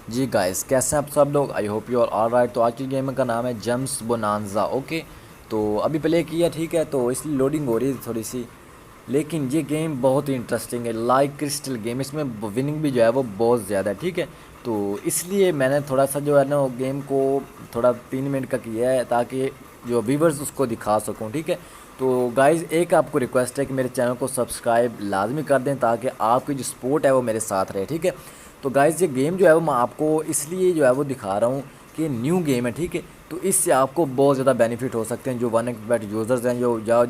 जी guys, कैसे हैं आप सब लोग। I hope you are right. तो आज की गेम का नाम है जेम्स बोनांजा। ओके, तो अभी प्ले किया, ठीक है, तो इसलिए लोडिंग हो रही है थोड़ी सी। लेकिन ये गेम बहुत ही इंटरेस्टिंग है, लाइक क्रिस्टल गेम। इसमें विनिंग भी जो है वो बहुत ज़्यादा है, ठीक है। तो इसलिए मैंने थोड़ा सा जो है ना गेम को थोड़ा 3 मिनट का किया है, ताकि जो व्यूवर्स उसको दिखा सकूं, ठीक है। तो गाइज़, एक आपको रिक्वेस्ट है कि मेरे चैनल को सब्सक्राइब लाजमी कर दें, ताकि आपकी जो सपोर्ट है वो मेरे साथ रहे, ठीक है। तो गाइज़, ये गेम जो है वो मैं आपको इसलिए जो है वो दिखा रहा हूँ कि न्यू गेम है, ठीक है। तो इससे आपको बहुत ज़्यादा बेनिफिट हो सकते हैं जो 1xbet यूज़र्स हैं,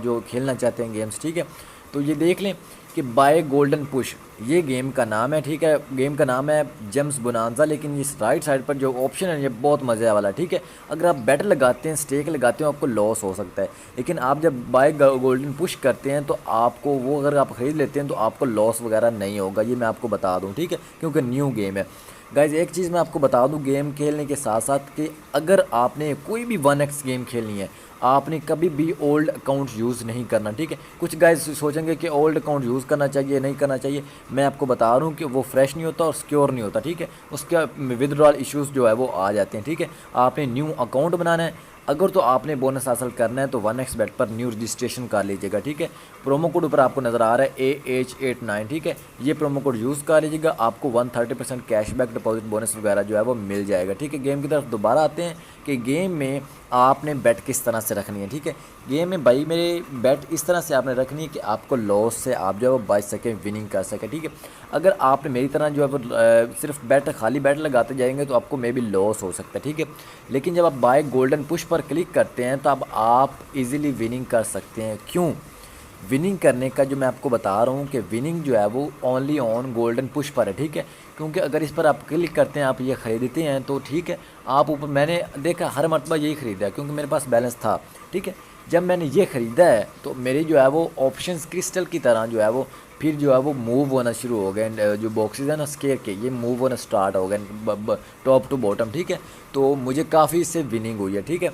जो खेलना चाहते हैं गेम्स, ठीक है। तो ये देख लें कि बाय गोल्डन पुश ये गेम का नाम है, ठीक है। गेम का नाम है जेम्स बोनांजा। लेकिन इस राइट साइड पर जो ऑप्शन है ये बहुत मज़े वाला, ठीक है। अगर आप बेट लगाते हैं, स्टेक लगाते हो, आपको लॉस हो सकता है। लेकिन आप जब बाय गोल्डन पुश करते हैं तो आपको वो, अगर आप ख़रीद लेते हैं तो आपको लॉस वगैरह नहीं होगा। ये मैं आपको बता दूं, ठीक है, क्योंकि न्यू गेम है। गाइज, एक चीज़ मैं आपको बता दूं गेम खेलने के साथ साथ कि अगर आपने कोई भी 1x गेम खेलनी है, आपने कभी भी ओल्ड अकाउंट यूज़ नहीं करना, ठीक है। कुछ गाइज सोचेंगे कि ओल्ड अकाउंट यूज़ करना चाहिए, नहीं करना चाहिए। मैं आपको बता रहा हूँ कि वो फ्रेश नहीं होता और सिक्योर नहीं होता, ठीक है। उसका विदड्रॉल इश्यूज़ जो है वो आ जाते हैं, ठीक है। आपने न्यू अकाउंट बनाना है, अगर तो आपने बोनस हासिल करना है तो 1xbet पर न्यू रजिस्ट्रेशन कर लीजिएगा, ठीक है। प्रोमो कोड ऊपर आपको नज़र आ रहा है AH89, ठीक है। ये प्रोमो कोड यूज़ कर लीजिएगा, आपको 130% कैशबैक डिपॉजिट बोनस वगैरह जो है वो मिल जाएगा, ठीक है। गेम की तरफ दोबारा आते हैं कि गेम में आपने बैट किस तरह से रखनी है, ठीक है। गेम में भाई मेरे बैट इस तरह से आपने रखनी है कि आपको लॉस से आप जो है वो बच सकें, विनिंग कर सकें, ठीक है। अगर आपने मेरी तरह जो है वो सिर्फ बैट, खाली बैट लगाते जाएंगे तो आपको मे बी लॉस हो सकता है, ठीक है। लेकिन जब आप बाय गोल्डन पुश पर क्लिक करते हैं तो अब आप इजीली विनिंग कर सकते हैं। क्यों? विनिंग करने का जो मैं आपको बता रहा हूँ कि विनिंग जो है वो ओनली ऑन गोल्डन पुश पर है, ठीक है। क्योंकि अगर इस पर आप क्लिक करते हैं, आप ये ख़रीदते हैं तो ठीक है, आप ऊपर, मैंने देखा हर मरतबा यही ख़रीदा क्योंकि मेरे पास बैलेंस था, ठीक है। जब मैंने ये ख़रीदा है तो मेरी जो है वो ऑप्शंस क्रिस्टल की तरह जो है वो फिर जो है वो मूव होना शुरू हो गए। जो बॉक्सेस हैं ना स्केयर के, ये मूव होना स्टार्ट हो गए टॉप टू बॉटम, ठीक है। तो मुझे काफ़ी इससे विनिंग हुई है, ठीक है।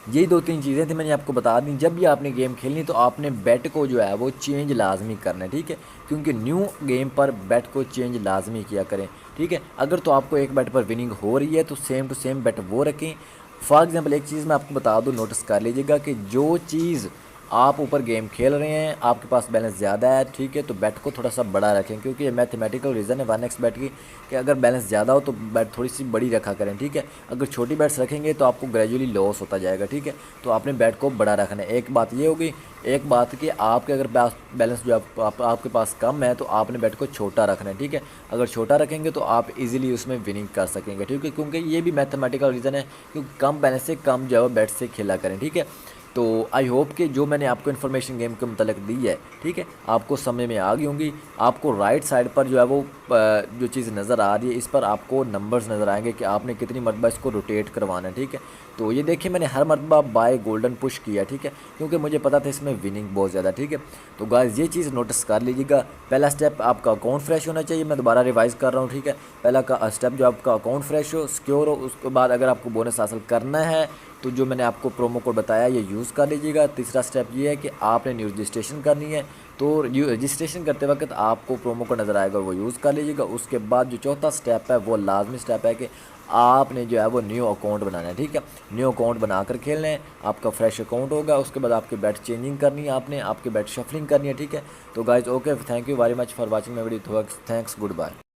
यही 2-3 चीज़ें थी मैंने आपको बता दी। जब भी आपने गेम खेलनी तो आपने बैट को जो है वो चेंज लाजमी करना है, ठीक है। क्योंकि न्यू गेम पर बैट को चेंज लाजमी किया करें, ठीक है। अगर तो आपको एक बैट पर विनिंग हो रही है तो सेम टू सेम बैट वो रखें। फॉर एग्जांपल एक चीज़ मैं आपको बता दूं, नोटिस कर लीजिएगा कि जो चीज़ आप ऊपर गेम खेल रहे हैं, आपके पास बैलेंस ज़्यादा है, ठीक है, तो बैट को थोड़ा सा बड़ा रखें। क्योंकि ये मैथमेटिकल रीज़न है 1xbet की कि अगर बैलेंस ज़्यादा हो तो बैट थोड़ी सी बड़ी रखा करें, ठीक है। अगर छोटी बैट्स रखेंगे तो आपको ग्रेजुअली लॉस होता जाएगा, ठीक है। तो आपने बैट को बड़ा रखना है। एक बात ये होगी। एक बात कि आपके अगर बैलेंस जो आपके पास कम है तो आपने बैट को छोटा रखना है, ठीक है। अगर छोटा रखेंगे तो आप इजीली उसमें विनिंग कर सकेंगे, ठीक है। क्योंकि ये भी मैथमेटिकल रीज़न है, क्योंकि कम बैलेंस से कम जो है बैट से खेला करें, ठीक है। तो आई होप कि जो मैंने आपको इन्फॉर्मेशन गेम के मतलब दी है, ठीक है, आपको समझ में आ गई होंगी। आपको राइट साइड पर जो है वो जो चीज़ नज़र आ रही है, इस पर आपको नंबर्स नज़र आएंगे कि आपने कितनी मरतबा इसको रोटेट करवाना है, ठीक है। तो ये देखिए मैंने हर मरतबा बाय गोल्डन पुश किया, ठीक है, क्योंकि मुझे पता था इसमें विनिंग बहुत ज़्यादा, ठीक है। तो गाइस, ये चीज़ नोटिस कर लीजिएगा। पहला स्टेप आपका अकाउंट फ्रेश होना चाहिए। मैं दोबारा रिवाइज़ कर रहा हूँ, ठीक है। पहला का स्टेप जो आपका अकाउंट फ्रेश हो, सिक्योर हो। उसके बाद अगर आपको बोनस हासिल करना है तो जो मैंने आपको प्रोमो कोड बताया ये यूज़ कर लीजिएगा। तीसरा स्टेप ये है कि आपने न्यू रजिस्ट्रेशन करनी है, तो रजिस्ट्रेशन करते वक्त आपको प्रोमो कोड नज़र आएगा, वो यूज़ कर लीजिएगा। उसके बाद जो चौथा स्टेप है वो लाजमी स्टेप है कि आपने जो है वो न्यू अकाउंट बनाना है, ठीक है। न्यू अकाउंट बनाकर खेलना है, आपका फ्रेश अकाउंट होगा। उसके बाद आपके बैट चेंजिंग करनी है, आपने आपके बैट शफलिंग करनी है, ठीक है। तो guys, okay, thank you very much for watching my video. Thanks, good bye.